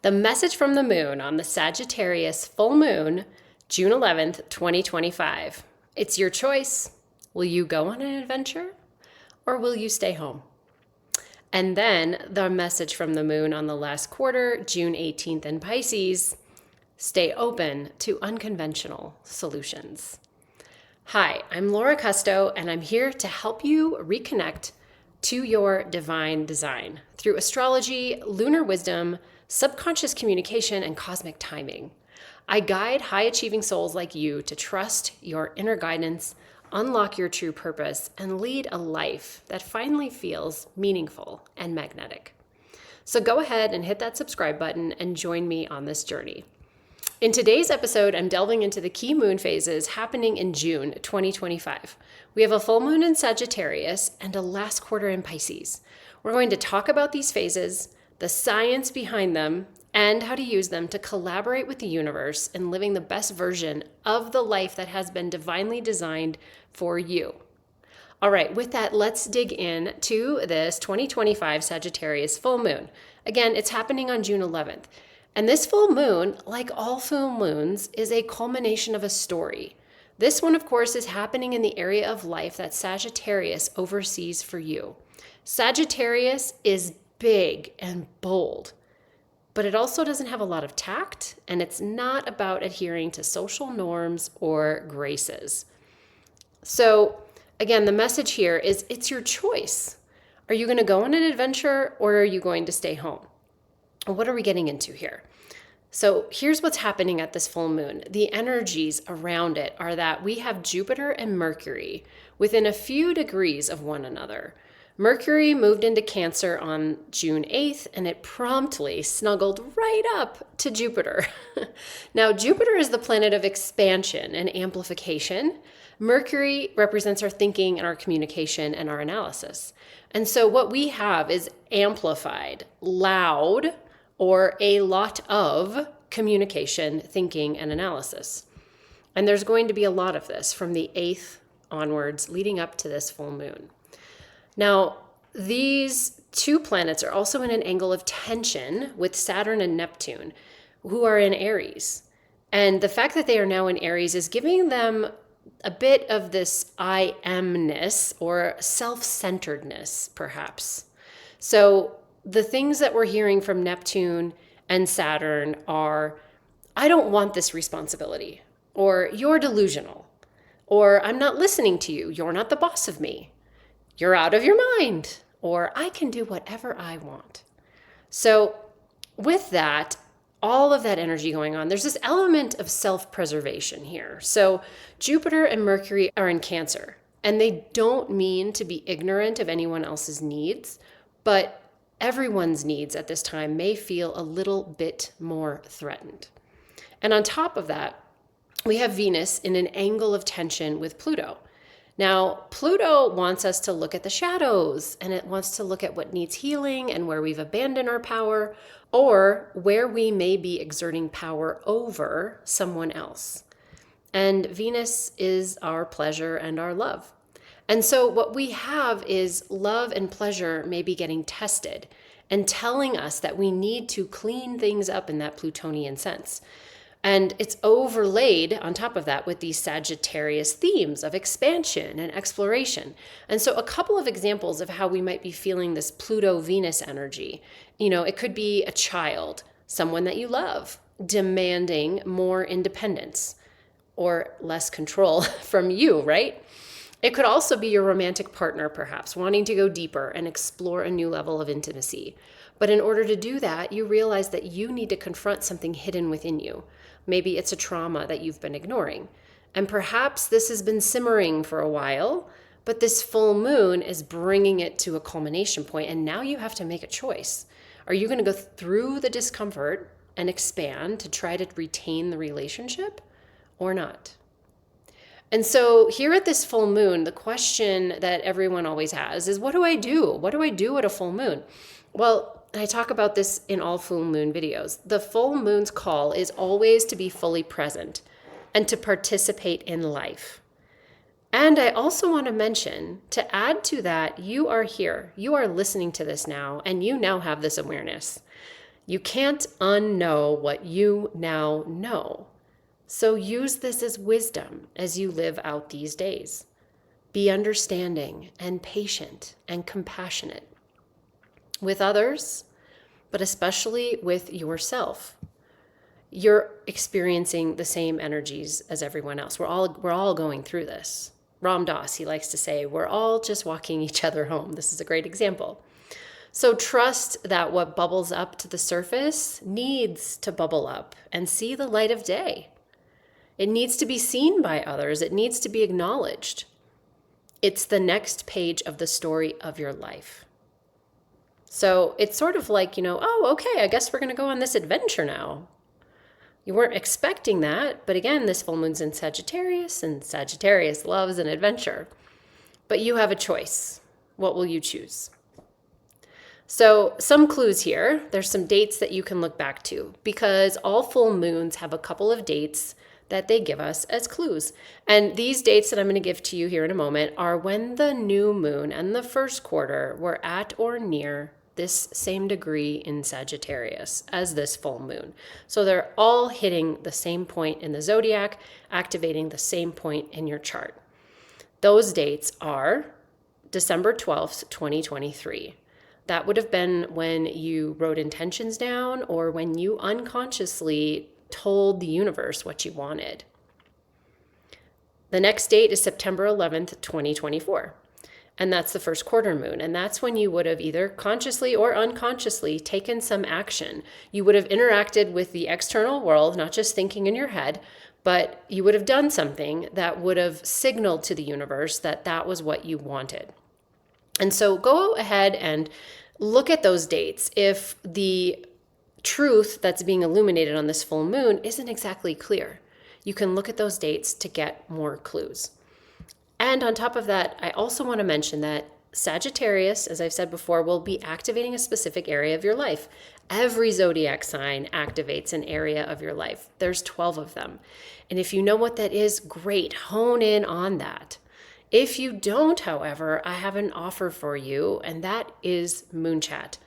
The message from the moon on the Sagittarius Full Moon, June 11th, 2025. It's your choice. Will you go on an adventure or will you stay home? And then the message from the moon on the last quarter, June 18th in Pisces. Stay open to unconventional solutions. Hi, I'm Laura Kusto, and I'm here to help you reconnect to your divine design through astrology, lunar wisdom, subconscious communication, and cosmic timing. I guide high-achieving souls like you to trust your inner guidance, unlock your true purpose, and lead a life that finally feels meaningful and magnetic. So go ahead and hit that subscribe button and join me on this journey. In today's episode, I'm delving into the key moon phases happening in June 2025. We have a full moon in Sagittarius and a last quarter in Pisces. We're going to talk about these phases, the science behind them, and how to use them to collaborate with the universe in living the best version of the life that has been divinely designed for you. All right, with that, let's dig in to this 2025 Sagittarius full moon. Again, it's happening on June 11th. And this full moon, like all full moons, is a culmination of a story. This one, of course, is happening in the area of life that Sagittarius oversees for you. Sagittarius is big and bold, but it also doesn't have a lot of tact, and it's not about adhering to social norms or graces. So, again, the message here is it's your choice. Are you going to go on an adventure or are you going to stay home? What are we getting into here? So here's what's happening at this full moon. The energies around it are that we have Jupiter and Mercury within a few degrees of one another. Mercury moved into Cancer on June 8th, and it promptly snuggled right up to Jupiter. Now, Jupiter is the planet of expansion and amplification. Mercury represents our thinking and our communication and our analysis. And so what we have is amplified, loud, or a lot of communication, thinking, and analysis. And there's going to be a lot of this from the 8th onwards, leading up to this full moon. Now, these two planets are also in an angle of tension with Saturn and Neptune, who are in Aries. And the fact that they are now in Aries is giving them a bit of this I amness or self-centeredness, perhaps. So the things that we're hearing from Neptune and Saturn are, I don't want this responsibility, or you're delusional, or I'm not listening to you, you're not the boss of me, you're out of your mind, or I can do whatever I want. So with that, all of that energy going on, there's this element of self-preservation here. So Jupiter and Mercury are in Cancer, and they don't mean to be ignorant of anyone else's needs, but everyone's needs at this time may feel a little bit more threatened. And on top of that, we have Venus in an angle of tension with Pluto. Now, Pluto wants us to look at the shadows, and it wants to look at what needs healing and where we've abandoned our power, or where we may be exerting power over someone else. And Venus is our pleasure and our love. And so what we have is love and pleasure may be getting tested and telling us that we need to clean things up in that Plutonian sense. And it's overlaid on top of that with these Sagittarius themes of expansion and exploration. And so a couple of examples of how we might be feeling this Pluto-Venus energy. It could be a child, someone that you love, demanding more independence or less control from you, right? It could also be your romantic partner, perhaps, wanting to go deeper and explore a new level of intimacy. But in order to do that, you realize that you need to confront something hidden within you. Maybe it's a trauma that you've been ignoring. And perhaps this has been simmering for a while, but this full moon is bringing it to a culmination point, and now you have to make a choice. Are you going to go through the discomfort and expand to try to retain the relationship or not? And so here at this full moon, the question that everyone always has is, what do I do? What do I do at a full moon? Well, I talk about this in all full moon videos. The full moon's call is always to be fully present and to participate in life. And I also want to mention, to add to that, you are here. You are listening to this now, and you now have this awareness. You can't unknow what you now know. So use this as wisdom as you live out these days. Be understanding and patient and compassionate with others, but especially with yourself. You're experiencing the same energies as everyone else. We're all going through this. Ram Dass, he likes to say, we're all just walking each other home. This is a great example. So trust that what bubbles up to the surface needs to bubble up and see the light of day. It needs to be seen by others. It needs to be acknowledged. It's the next page of the story of your life. So it's sort of like, oh, okay, I guess we're going to go on this adventure now. You weren't expecting that, but again, this full moon's in Sagittarius, and Sagittarius loves an adventure. But you have a choice. What will you choose? So some clues here. There's some dates that you can look back to, because all full moons have a couple of dates that they give us as clues. And these dates that I'm going to give to you here in a moment are when the new moon and the first quarter were at or near this same degree in Sagittarius as this full moon. So they're all hitting the same point in the zodiac, activating the same point in your chart. Those dates are December 12th, 2023. That would have been when you wrote intentions down or when you unconsciously told the universe what you wanted. The next date is September 11th, 2024. And that's the first quarter moon. And that's when you would have either consciously or unconsciously taken some action. You would have interacted with the external world, not just thinking in your head, but you would have done something that would have signaled to the universe that that was what you wanted. And so go ahead and look at those dates. If the truth that's being illuminated on this full moon isn't exactly clear, you can look at those dates to get more clues. And on top of that, I also want to mention that Sagittarius, as I've said before, will be activating a specific area of your life. Every zodiac sign activates an area of your life. There's 12 of them. And if you know what that is, great, hone in on that. If you don't, however, I have an offer for you, and that is Moon Chat.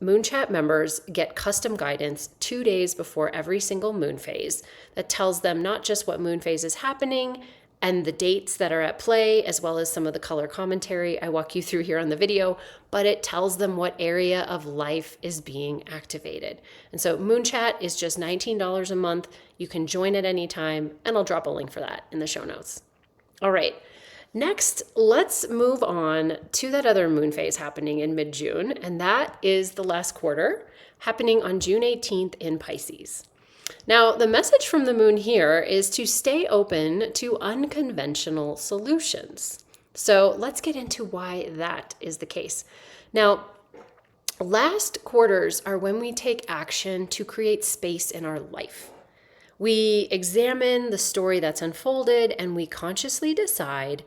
Moon Chat members get custom guidance 2 days before every single moon phase that tells them not just what moon phase is happening and the dates that are at play, as well as some of the color commentary I walk you through here on the video, but it tells them what area of life is being activated. And so Moon Chat is just $19 a month. You can join at any time, and I'll drop a link for that in the show notes. All right. Next, let's move on to that other moon phase happening in mid-June, and that is the last quarter happening on June 18th in Pisces. Now, the message from the moon here is to stay open to unconventional solutions. So let's get into why that is the case. Now, last quarters are when we take action to create space in our life. We examine the story that's unfolded and we consciously decide,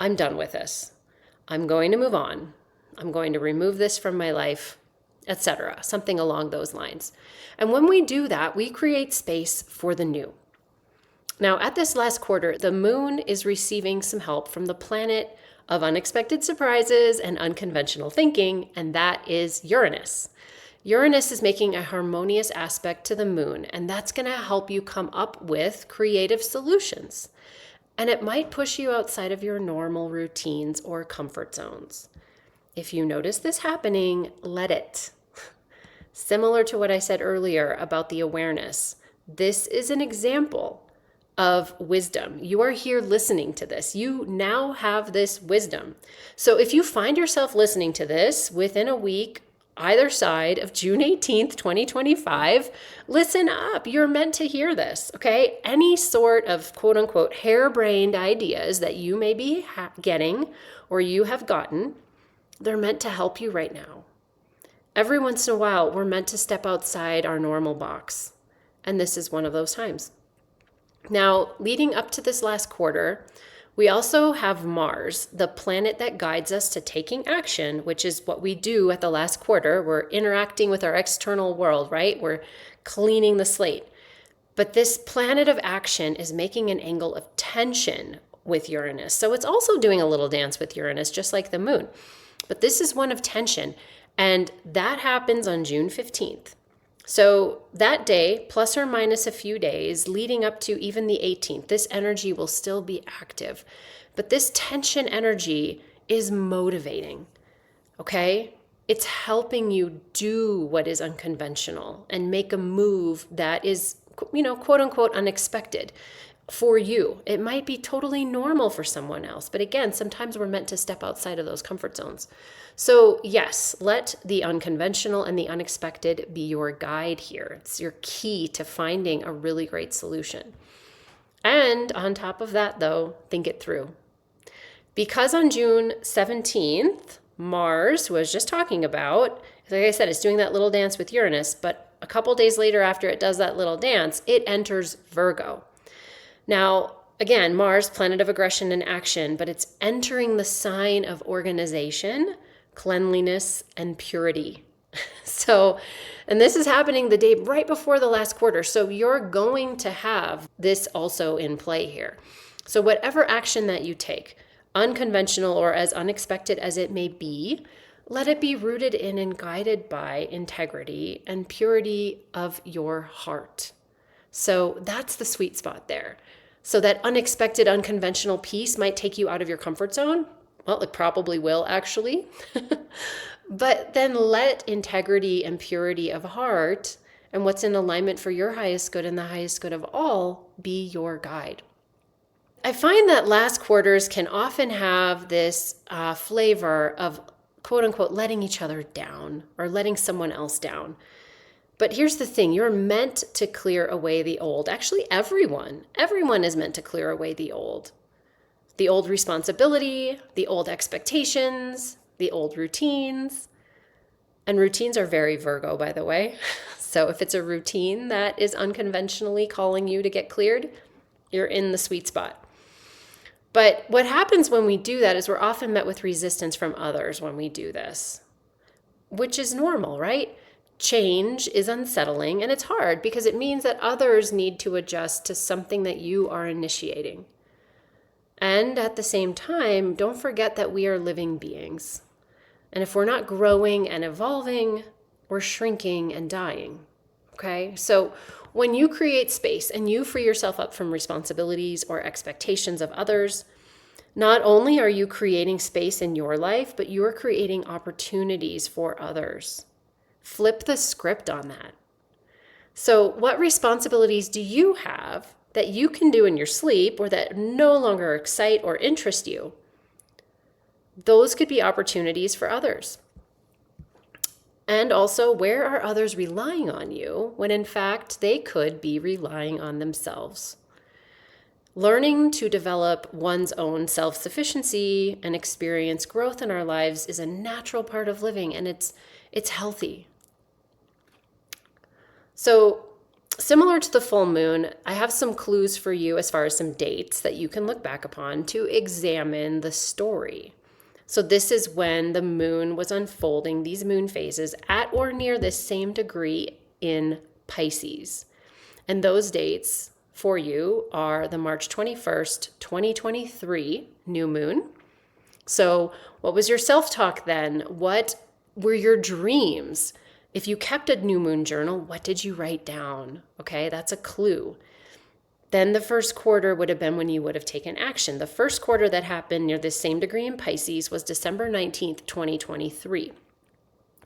I'm done with this. I'm going to move on. I'm going to remove this from my life, etc. Something along those lines. And when we do that, we create space for the new. Now, at this last quarter, the moon is receiving some help from the planet of unexpected surprises and unconventional thinking, and that is Uranus. Uranus is making a harmonious aspect to the moon, and that's going to help you come up with creative solutions. And it might push you outside of your normal routines or comfort zones. If you notice this happening, let it. Similar to what I said earlier about the awareness, this is an example of wisdom. You are here listening to this. You now have this wisdom. So if you find yourself listening to this within a week, either side of June 18th, 2025, listen up. You're meant to hear this, okay? Any sort of quote unquote harebrained ideas that you may be getting or you have gotten, they're meant to help you right now. Every once in a while, we're meant to step outside our normal box. And this is one of those times. Now, leading up to this last quarter, we also have Mars, the planet that guides us to taking action, which is what we do at the last quarter. We're interacting with our external world, right? We're cleaning the slate. But this planet of action is making an angle of tension with Uranus. So it's also doing a little dance with Uranus, just like the moon. But this is one of tension. And that happens on June 15th. So that day, plus or minus a few days leading up to even the 18th, this energy will still be active. But this tension energy is motivating, okay? It's helping you do what is unconventional and make a move that is, quote unquote, unexpected for you. It might be totally normal for someone else. But again, sometimes we're meant to step outside of those comfort zones. So yes, let the unconventional and the unexpected be your guide here. It's your key to finding a really great solution. And on top of that, though, think it through. Because on June 17th, Mars, who I was just talking about, like I said, it's doing that little dance with Uranus, but a couple days later after it does that little dance, it enters Virgo. Now, again, Mars, planet of aggression and action, but it's entering the sign of organization, cleanliness, and purity. And this is happening the day right before the last quarter. So you're going to have this also in play here. So whatever action that you take, unconventional or as unexpected as it may be, let it be rooted in and guided by integrity and purity of your heart. So that's the sweet spot there. So that unexpected, unconventional piece might take you out of your comfort zone. Well, it probably will actually. But then let integrity and purity of heart and what's in alignment for your highest good and the highest good of all be your guide. I find that last quarters can often have this flavor of quote unquote letting each other down or letting someone else down. But here's the thing, you're meant to clear away the old. Actually, everyone is meant to clear away the old. The old responsibility, the old expectations, the old routines. And routines are very Virgo, by the way. So if it's a routine that is unconventionally calling you to get cleared, you're in the sweet spot. But what happens when we do that is we're often met with resistance from others when we do this, which is normal, right? Change is unsettling and it's hard because it means that others need to adjust to something that you are initiating. And at the same time, don't forget that we are living beings. And if we're not growing and evolving, we're shrinking and dying. Okay? So when you create space and you free yourself up from responsibilities or expectations of others, not only are you creating space in your life, but you're creating opportunities for others. Flip the script on that. So what responsibilities do you have that you can do in your sleep or that no longer excite or interest you? Those could be opportunities for others. And also, where are others relying on you when in fact they could be relying on themselves? Learning to develop one's own self-sufficiency and experience growth in our lives is a natural part of living, and it's healthy. So similar to the full moon, I have some clues for you as far as some dates that you can look back upon to examine the story. So this is when the moon was unfolding these moon phases at or near the same degree in Pisces. And those dates for you are the March 21st, 2023 new moon. So what was your self-talk then? What were your dreams? If you kept a new moon journal, what did you write down? Okay, that's a clue. Then the first quarter would have been when you would have taken action. The first quarter that happened near the same degree in Pisces was December 19th, 2023.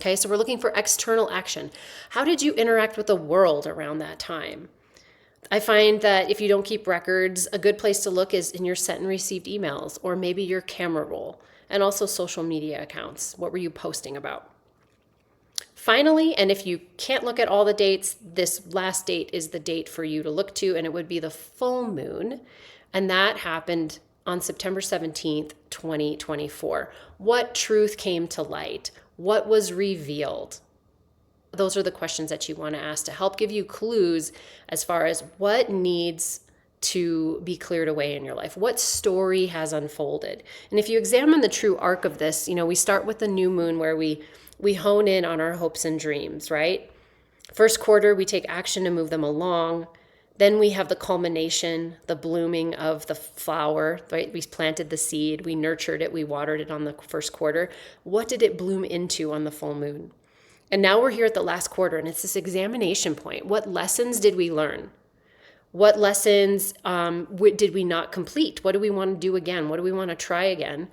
Okay, so we're looking for external action. How did you interact with the world around that time? I find that if you don't keep records, a good place to look is in your sent and received emails, or maybe your camera roll, and also social media accounts. What were you posting about? Finally, and if you can't look at all the dates, this last date is the date for you to look to, and it would be the full moon. And that happened on September 17th, 2024. What truth came to light? What was revealed? Those are the questions that you want to ask to help give you clues as far as what needs to be cleared away in your life. What story has unfolded? And if you examine the true arc of this, we start with the new moon where we hone in on our hopes and dreams, right? First quarter, we take action to move them along. Then we have the culmination, the blooming of the flower, right? We planted the seed, we nurtured it, we watered it on the first quarter. What did it bloom into on the full moon? And now we're here at the last quarter, and it's this examination point. What lessons did we learn? What lessons did we not complete? What do we want to do again? What do we want to try again?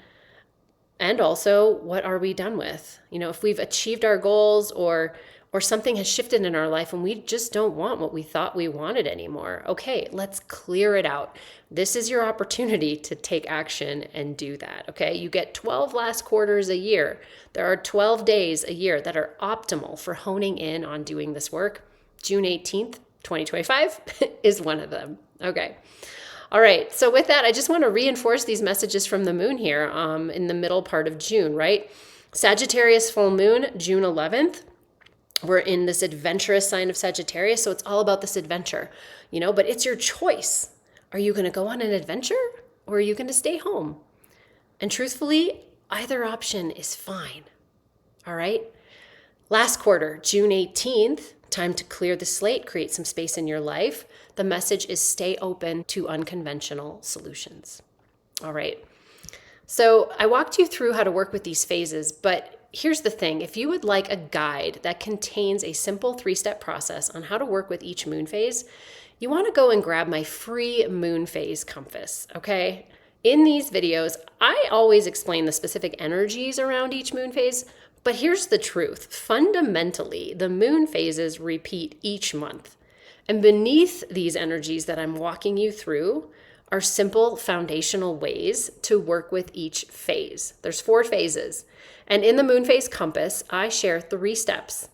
And also, what are we done with? If we've achieved our goals or something has shifted in our life and we just don't want what we thought we wanted anymore. Okay, let's clear it out. This is your opportunity to take action and do that. Okay, you get 12 last quarters a year. There are 12 days a year that are optimal for honing in on doing this work. June 18th, 2025 is one of them. Okay. All right, so with that, I just want to reinforce these messages from the moon here in the middle part of June, right? Sagittarius full moon, June 11th. We're in this adventurous sign of Sagittarius, so it's all about this adventure, but it's your choice. Are you going to go on an adventure or are you going to stay home? And truthfully, either option is fine. All right? Last quarter, June 18th, time to clear the slate, create some space in your life. The message is stay open to unconventional solutions. All right. So I walked you through how to work with these phases, but here's the thing. If you would like a guide that contains a simple 3-step process on how to work with each moon phase, you want to go and grab my free moon phase compass, okay? In these videos, I always explain the specific energies around each moon phase, but here's the truth. Fundamentally, the moon phases repeat each month. And beneath these energies that I'm walking you through are simple foundational ways to work with each phase. There's 4 phases. And in the moon phase compass, I share 3 steps,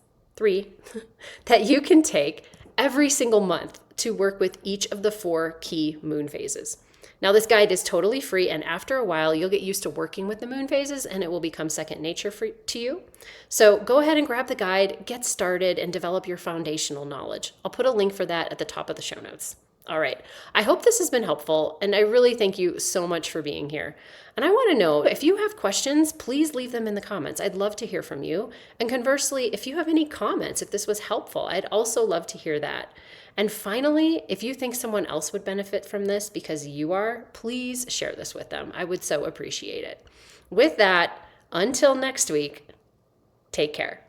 that you can take every single month to work with each of the 4 key moon phases. Now, this guide is totally free, and after a while, you'll get used to working with the moon phases, and it will become second nature to you. So go ahead and grab the guide, get started, and develop your foundational knowledge. I'll put a link for that at the top of the show notes. All right. I hope this has been helpful, and I really thank you so much for being here. And I want to know, if you have questions, please leave them in the comments. I'd love to hear from you. And conversely, if you have any comments, if this was helpful, I'd also love to hear that. And finally, if you think someone else would benefit from this because you are, please share this with them. I would so appreciate it. With that, until next week, take care.